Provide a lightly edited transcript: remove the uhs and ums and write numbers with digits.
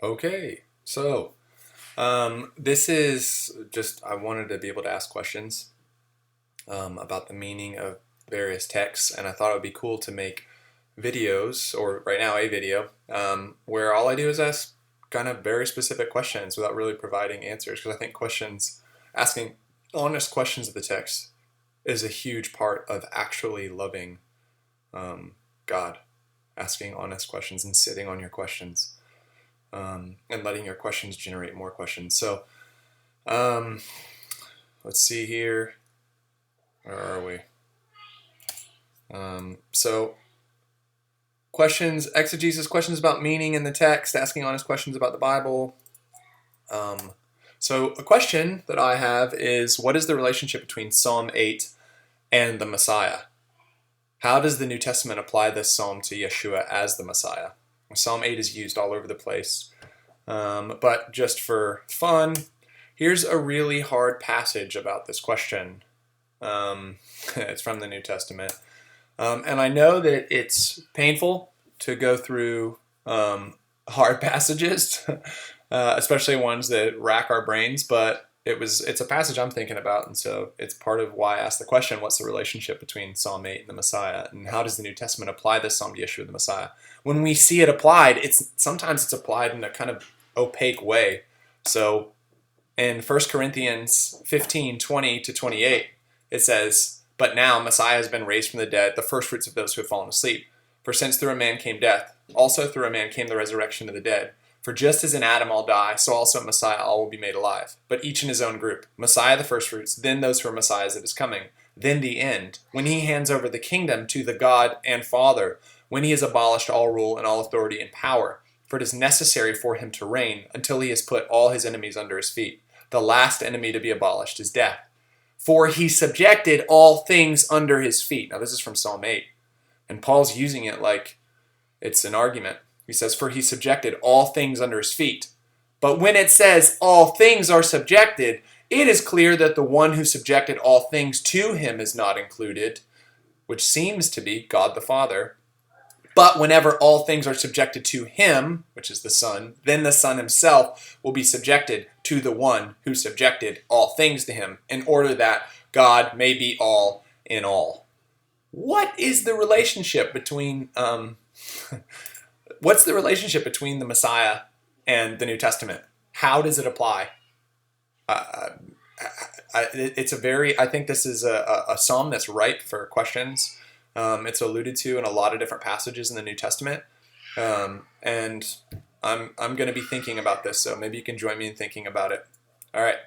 Okay, so this is just, I wanted to be able to ask questions about the meaning of various texts, and I thought it would be cool to make videos, or right now a video, where all I do is ask kind of very specific questions without really providing answers, because I think asking honest questions of the text is a huge part of actually loving God, asking honest questions and sitting on your questions. And letting your questions generate more questions. So, um, let's see here. Where are we? So, questions, exegesis, questions about meaning in the text, asking honest questions about the Bible. Um, so, a question that I have is, what is the relationship between Psalm 8 and the Messiah? How does the New Testament apply this psalm to Yeshua as the Messiah? Psalm 8 is used all over the place. But just for fun, here's a really hard passage about this question. It's from the New Testament. And I know that it's painful to go through hard passages, especially ones that rack our brains, but it's a passage I'm thinking about, and so it's part of why I asked the question, what's the relationship between Psalm 8 and the Messiah, and how does the New Testament apply this psalm to Yeshua the Messiah? When we see it applied, sometimes it's applied in a kind of opaque way. So in 1 Corinthians 15:20-28, it says, "But now Messiah has been raised from the dead, the firstfruits of those who have fallen asleep. For since through a man came death, also through a man came the resurrection of the dead. For just as in Adam all die, so also in Messiah all will be made alive, but each in his own group. Messiah the firstfruits, then those who are Messiahs that is coming, then the end, when he hands over the kingdom to the God and Father, when he has abolished all rule and all authority and power. For it is necessary for him to reign until he has put all his enemies under his feet. The last enemy to be abolished is death. For he subjected all things under his feet." Now, this is from Psalm 8. And Paul's using it like it's an argument. He says, "For he subjected all things under his feet." But when it says all things are subjected, it is clear that the one who subjected all things to him is not included, which seems to be God the Father. But whenever all things are subjected to him, which is the Son, then the Son himself will be subjected to the one who subjected all things to him, in order that God may be all in all. What is the relationship between what's the relationship between the Messiah and the New Testament? How does it apply? Uh, it's a very, I think this is a psalm that's ripe for questions. It's alluded to in a lot of different passages in the New Testament. And I'm going to be thinking about this, so maybe you can join me in thinking about it. All right.